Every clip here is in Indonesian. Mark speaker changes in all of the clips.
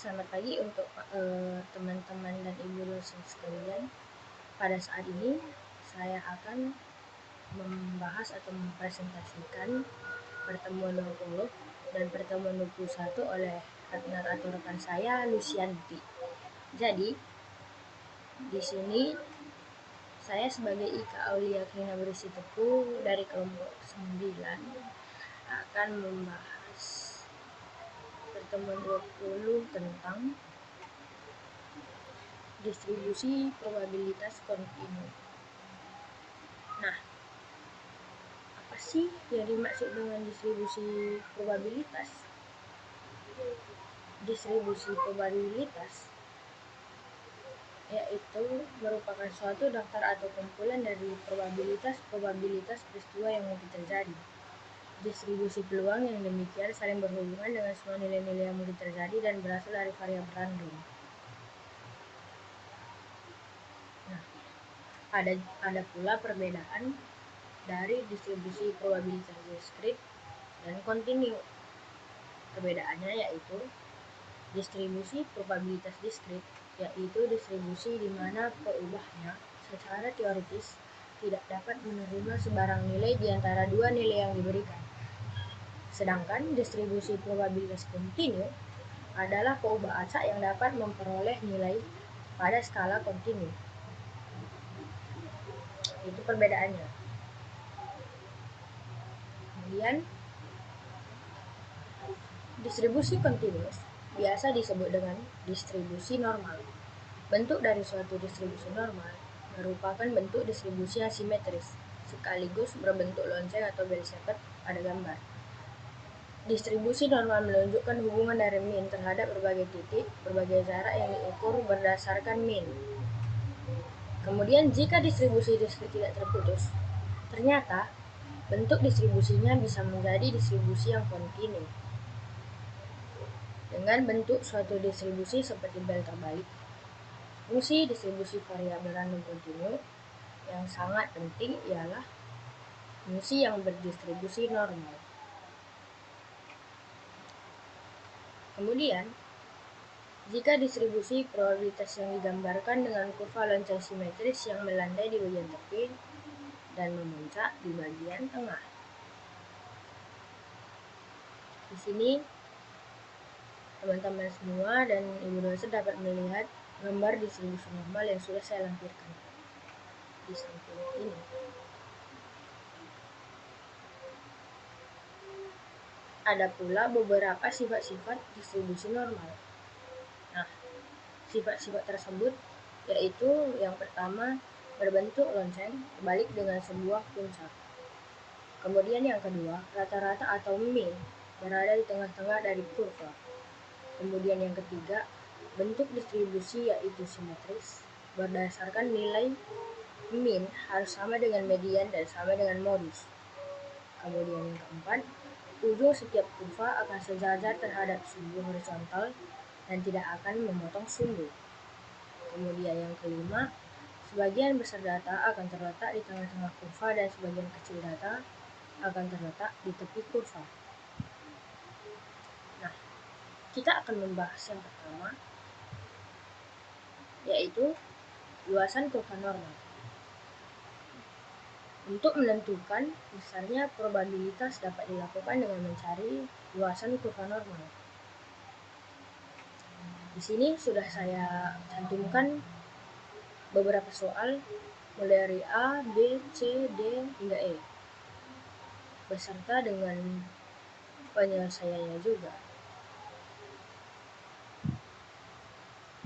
Speaker 1: Selamat pagi untuk teman-teman dan ibu dosen sekalian. Pada saat ini saya akan membahas atau mempresentasikan pertemuan 20 dan pertemuan 21 oleh partner atau rekan saya, Lucianti. Jadi di sini saya sebagai Ika Aulia Krina Bersitepu dari kelompok 9 akan membahas pertemuan 20 tentang distribusi probabilitas kontinu. Nah, apa sih yang dimaksud dengan distribusi probabilitas? Distribusi probabilitas yaitu merupakan suatu daftar atau kumpulan dari probabilitas peristiwa yang mungkin terjadi. Distribusi peluang yang demikian saling berhubungan dengan semua nilai-nilai yang mungkin terjadi dan berasal dari variabel random. Nah, ada pula perbedaan dari distribusi probabilitas diskrit dan kontinu. Perbedaannya yaitu distribusi probabilitas diskrit yaitu distribusi di mana peubahnya secara teoritis tidak dapat menerima sebarang nilai di antara dua nilai yang diberikan. Sedangkan distribusi probabilitas kontinu adalah peubah acak yang dapat memperoleh nilai pada skala kontinu. Itu perbedaannya. Kemudian distribusi kontinus biasa disebut dengan distribusi normal. Bentuk dari suatu distribusi normal merupakan bentuk distribusi asimetris, sekaligus berbentuk lonceng atau bell shaped pada gambar. Distribusi normal menunjukkan hubungan dari mean terhadap berbagai titik, berbagai jarak yang diukur berdasarkan mean. Kemudian jika distribusi diskrit tidak terputus, ternyata bentuk distribusinya bisa menjadi distribusi yang kontinu. Dengan bentuk suatu distribusi seperti bel terbalik, fungsi distribusi variabel random kontinu yang sangat penting ialah fungsi yang berdistribusi normal. Kemudian, jika distribusi probabilitas yang digambarkan dengan kurva lonceng simetris yang melandai di bagian tepi dan memuncak di bagian tengah. Di sini, teman-teman semua dan ibu dosen dapat melihat gambar distribusi normal yang sudah saya lampirkan di samping ini. Ada pula beberapa sifat-sifat distribusi normal. Nah, sifat-sifat tersebut yaitu yang pertama berbentuk lonceng balik dengan sebuah puncak. Kemudian yang kedua, rata-rata atau mean berada di tengah-tengah dari kurva. Kemudian yang ketiga, bentuk distribusi yaitu simetris berdasarkan nilai mean harus sama dengan median dan sama dengan modus. Kemudian yang keempat, ujung setiap kurva akan sejajar terhadap sumbu horizontal dan tidak akan memotong sumbu. Kemudian yang kelima, sebagian besar data akan terletak di tengah-tengah kurva dan sebagian kecil data akan terletak di tepi kurva. Nah, kita akan membahas yang pertama, yaitu luasan kurva normal. Untuk menentukan besarnya probabilitas dapat dilakukan dengan mencari luasan kurva normal. Di sini sudah saya cantumkan beberapa soal mulai dari A, B, C, D, hingga E, beserta dengan penyelesaiannya juga.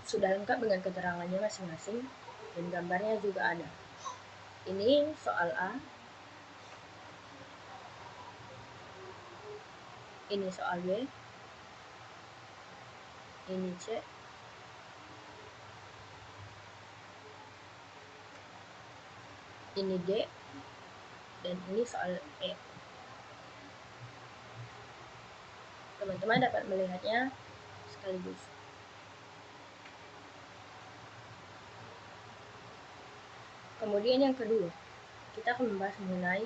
Speaker 1: Sudah lengkap dengan keterangannya masing-masing dan gambarnya juga ada. Ini soal A, ini soal B, ini C, ini D, dan ini soal E. Teman-teman dapat melihatnya sekaligus. Kemudian yang kedua, kita akan membahas mengenai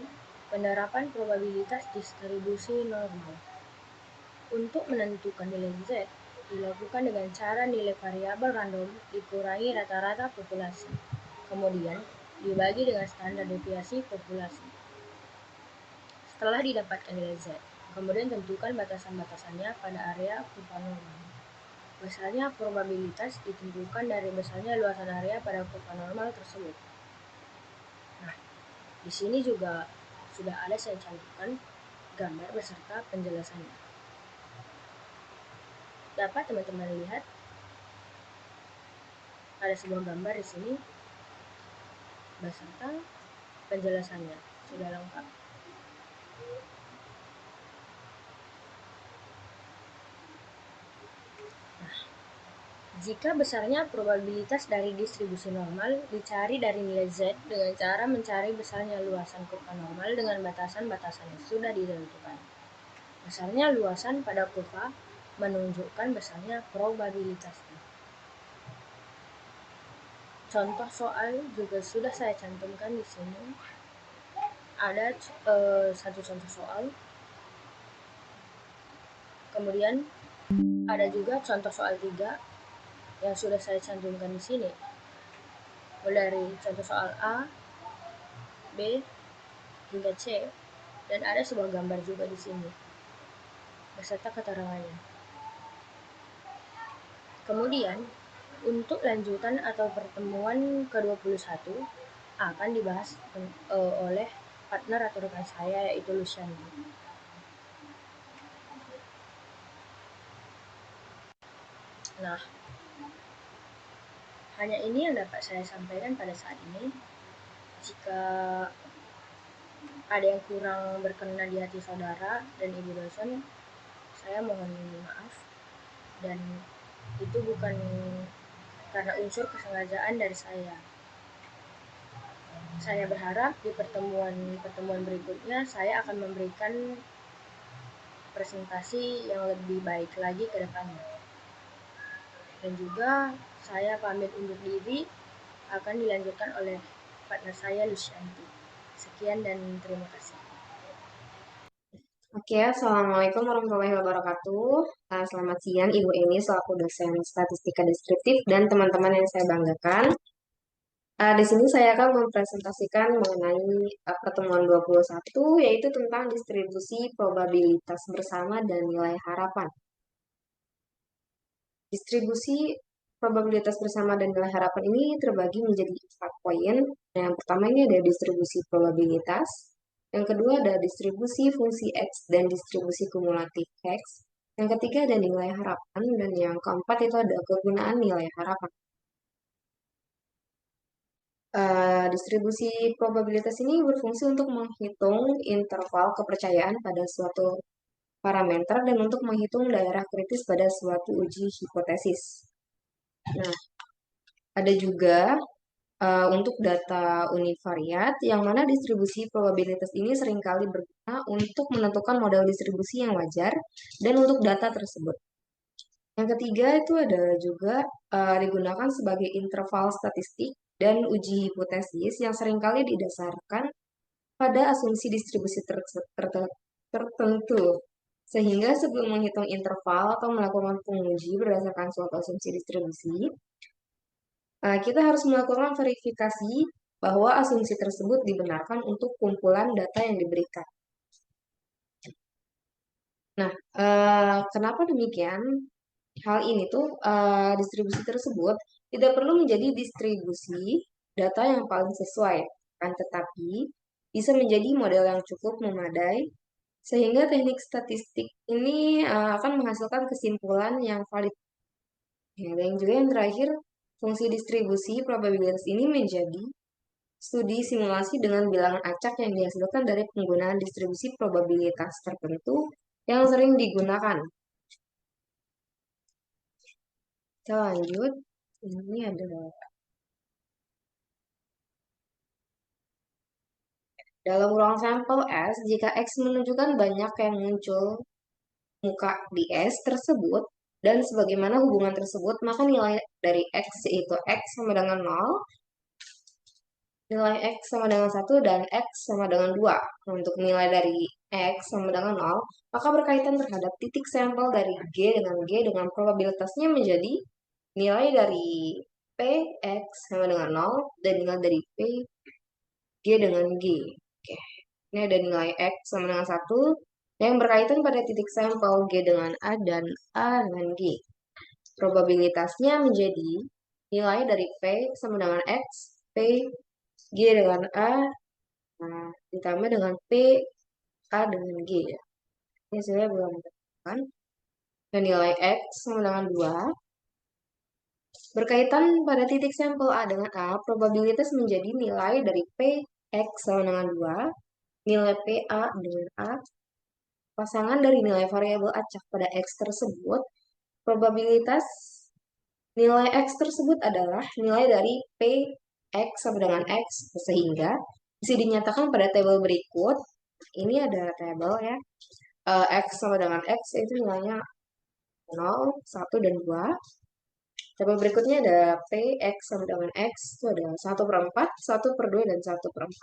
Speaker 1: penerapan probabilitas distribusi normal. Untuk menentukan nilai Z, dilakukan dengan cara nilai variabel random dikurangi rata-rata populasi, kemudian dibagi dengan standar deviasi populasi. Setelah didapatkan nilai Z, kemudian tentukan batasan-batasannya pada area kurva normal. Besarnya probabilitas ditentukan dari besarnya luasan area pada kurva normal tersebut. Nah, di sini juga sudah ada saya cantumkan gambar beserta penjelasannya. Dapat teman-teman lihat ada sebuah gambar di sini beserta penjelasannya sudah lengkap. Nah, jika besarnya probabilitas dari distribusi normal dicari dari nilai Z dengan cara mencari besarnya luasan kurva normal dengan batasan-batasan yang sudah ditentukan. Besarnya luasan pada kurva menunjukkan besarnya probabilitasnya. Contoh soal juga sudah saya cantumkan di sini. Ada satu contoh soal. Kemudian ada juga contoh soal 3 yang sudah saya cantumkan di sini. Mulai dari contoh soal A, B, hingga C, dan ada sebuah gambar juga di sini beserta keterangannya. Kemudian, untuk lanjutan atau pertemuan ke-21 akan dibahas oleh partner atau rekan saya, yaitu Lucianti. Nah, hanya ini yang dapat saya sampaikan pada saat ini. Jika ada yang kurang berkenan di hati saudara dan ibu dosen, saya mohon maaf, dan itu bukan karena unsur kesengajaan dari saya. Saya berharap di pertemuan berikutnya saya akan memberikan presentasi yang lebih baik lagi ke depannya. Dan juga saya pamit undur diri, akan dilanjutkan oleh partner saya, Lucianti. Sekian dan terima kasih.
Speaker 2: Oke, Assalamualaikum warahmatullahi wabarakatuh. Selamat siang Ibu Eni selaku dosen statistika deskriptif dan teman-teman yang saya banggakan. Di sini saya akan mempresentasikan mengenai pertemuan 21, yaitu tentang distribusi probabilitas bersama dan nilai harapan. Distribusi probabilitas bersama dan nilai harapan ini terbagi menjadi 4 poin. Yang pertama ini ada distribusi probabilitas. Yang kedua ada distribusi fungsi X dan distribusi kumulatif X. Yang ketiga ada nilai harapan. Dan yang keempat itu ada kegunaan nilai harapan. Distribusi probabilitas ini berfungsi untuk menghitung interval kepercayaan pada suatu parameter dan untuk menghitung daerah kritis pada suatu uji hipotesis. Nah, ada juga untuk data univariat, yang mana distribusi probabilitas ini seringkali berguna untuk menentukan model distribusi yang wajar dan untuk data tersebut. Yang ketiga itu ada juga digunakan sebagai interval statistik dan uji hipotesis yang seringkali didasarkan pada asumsi distribusi tertentu. Sehingga sebelum menghitung interval atau melakukan penguji berdasarkan suatu asumsi distribusi, kita harus melakukan verifikasi bahwa asumsi tersebut dibenarkan untuk kumpulan data yang diberikan. Nah, kenapa demikian? Hal ini tuh distribusi tersebut tidak perlu menjadi distribusi data yang paling sesuai, kan, tetapi bisa menjadi model yang cukup memadai sehingga teknik statistik ini akan menghasilkan kesimpulan yang valid. Ya, dan juga yang terakhir, fungsi distribusi probabilitas ini menjadi studi simulasi dengan bilangan acak yang dihasilkan dari penggunaan distribusi probabilitas tertentu yang sering digunakan. Kita lanjut. Ini adalah dalam ruang sampel S, jika X menunjukkan banyak yang muncul muka di S tersebut, dan sebagaimana hubungan tersebut, maka nilai dari X yaitu X sama dengan 0, nilai X sama dengan 1, dan X sama dengan 2. Untuk nilai dari X sama dengan 0, maka berkaitan terhadap titik sampel dari G dengan probabilitasnya menjadi nilai dari P X sama dengan 0 dan nilai dari P G dengan G. Oke, ini ada nilai X sama dengan 1 yang berkaitan pada titik sampel G dengan A dan A dengan G. Probabilitasnya menjadi nilai dari P sama dengan X, P, G dengan A, nah, ditambah dengan P, A dengan G ya. Ini saya belum menentukan. Dan nilai X sama dengan 2. Berkaitan pada titik sampel A dengan A, probabilitas menjadi nilai dari P, X sama dengan 2, nilai P, A dengan A, pasangan dari nilai variabel acak pada X tersebut, probabilitas nilai X tersebut adalah nilai dari P, X sama dengan X, sehingga bisa dinyatakan pada tabel berikut. Ini ada tabel ya. X sama dengan X itu nilainya 0, 1, dan 2. Tabel berikutnya ada P, X sama dengan X, itu ada 1/4, 1/2, dan 1/4.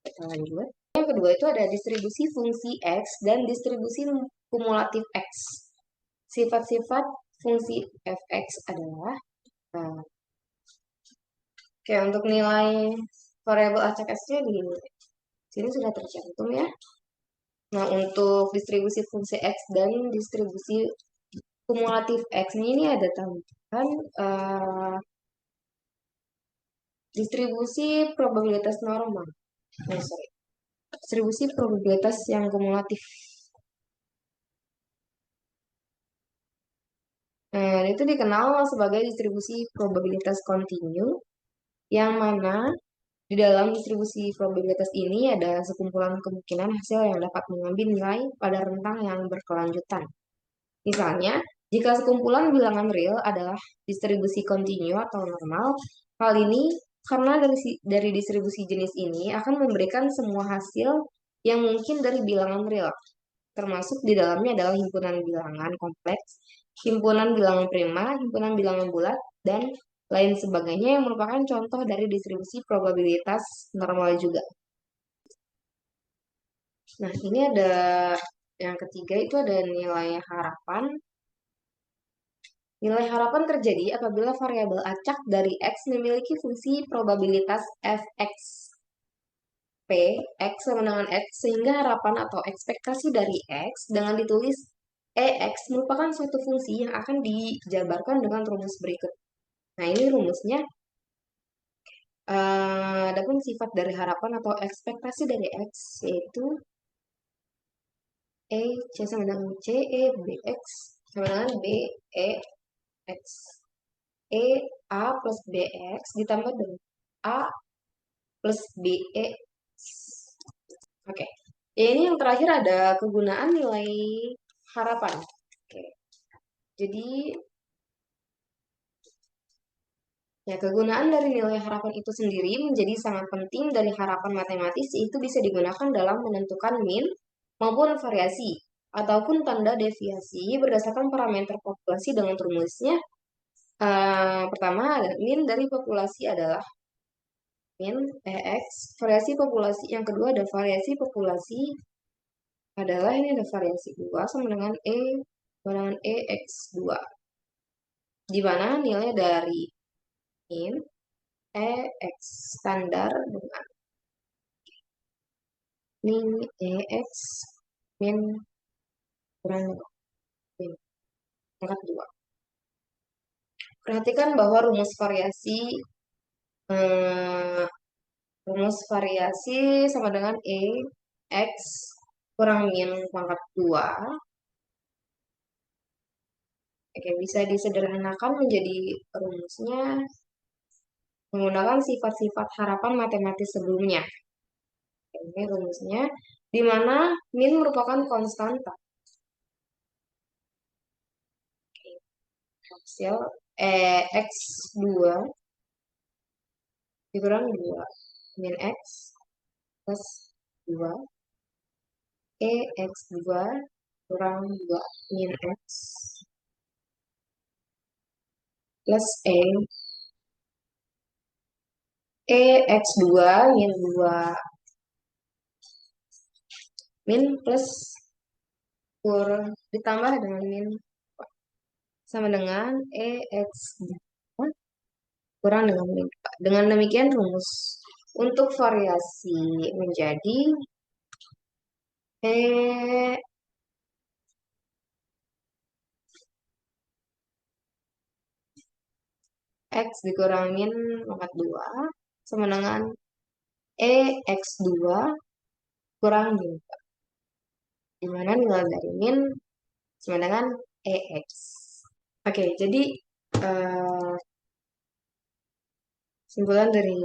Speaker 2: Kita lanjut. Yang kedua itu ada distribusi fungsi X dan distribusi kumulatif X. Sifat-sifat fungsi fx adalah, nah, oke, untuk nilai variabel acak S-nya di sini sudah tercantum ya. Nah, untuk distribusi fungsi X dan distribusi kumulatif X ini ada tambahan distribusi probabilitas normal. Sorry. Distribusi probabilitas yang kumulatif. Nah, itu dikenal sebagai distribusi probabilitas kontinu, yang mana di dalam distribusi probabilitas ini ada sekumpulan kemungkinan hasil yang dapat mengambil nilai pada rentang yang berkelanjutan. Misalnya, jika sekumpulan bilangan real adalah distribusi kontinu atau normal, hal ini karena dari distribusi jenis ini akan memberikan semua hasil yang mungkin dari bilangan real, termasuk di dalamnya adalah himpunan bilangan kompleks, himpunan bilangan prima, himpunan bilangan bulat, dan lain sebagainya yang merupakan contoh dari distribusi probabilitas normal juga. Nah, ini ada yang ketiga itu ada nilai harapan. Nilai harapan terjadi apabila variabel acak dari X memiliki fungsi probabilitas fx P, X sama dengan X, sehingga harapan atau ekspektasi dari X dengan ditulis EX merupakan suatu fungsi yang akan dijabarkan dengan rumus berikut. Nah, ini rumusnya. Adapun sifat dari harapan atau ekspektasi dari X yaitu E C sama dengan C, E B X sama dengan B E X. E A plus B X ditambah dengan A plus B E X. Oke. Ini yang terakhir ada kegunaan nilai harapan. Oke. Jadi, ya, kegunaan dari nilai harapan itu sendiri menjadi sangat penting dari harapan matematis, yaitu bisa digunakan dalam menentukan min maupun variasi ataupun tanda deviasi berdasarkan parameter populasi dengan rumusnya. Pertama, ada min dari populasi adalah min EX, variasi populasi yang kedua ada variasi populasi adalah ini ada variasi 2 sama dengan EX2, di mana nilai dari min EX standar dengan min EX min kurang min pangkat 2. Perhatikan bahwa eh, rumus variasi sama dengan EX kurang min pangkat 2. Oke, bisa disederhanakan menjadi rumusnya menggunakan sifat-sifat harapan matematis sebelumnya. Ini rumusnya, di mana min merupakan konstanta. Hasil X2 dikurang 2 min X plus 2 EX2 kurang 2 min X plus EX2 min 2 min plus ditambah dengan min sama dengan EX kurang dengan min. Dengan demikian rumus untuk variasi menjadi E X dikurangin pangkat 2 sama dengan EX2 kurang min. Dimana nilai dari min sama dengan EX. Oke, jadi eh, kesimpulan dari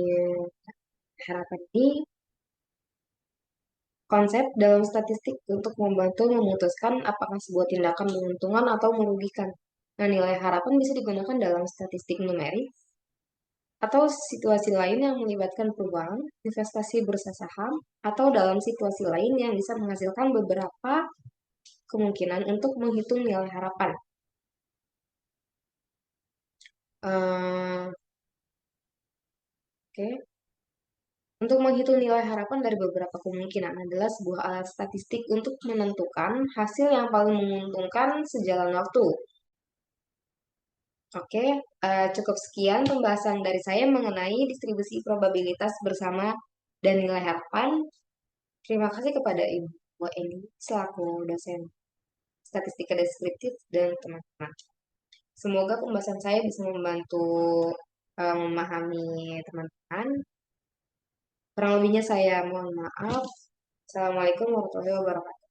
Speaker 2: harapan ini, konsep dalam statistik untuk membantu memutuskan apakah sebuah tindakan menguntungkan atau merugikan. Nah, nilai harapan bisa digunakan dalam statistik numerik atau situasi lain yang melibatkan peluang, investasi bursa saham, atau dalam situasi lain yang bisa menghasilkan beberapa kemungkinan untuk menghitung nilai harapan. Oke, untuk menghitung nilai harapan dari beberapa kemungkinan adalah sebuah alat statistik untuk menentukan hasil yang paling menguntungkan sejalan waktu. Oke, cukup sekian pembahasan dari saya mengenai distribusi probabilitas bersama dan nilai harapan. Terima kasih kepada Ibu Eni selaku dosen statistika deskriptif dan teman-teman. Semoga pembahasan saya bisa membantu memahami teman-teman. Kurang lebihnya saya mohon maaf. Assalamualaikum warahmatullahi wabarakatuh.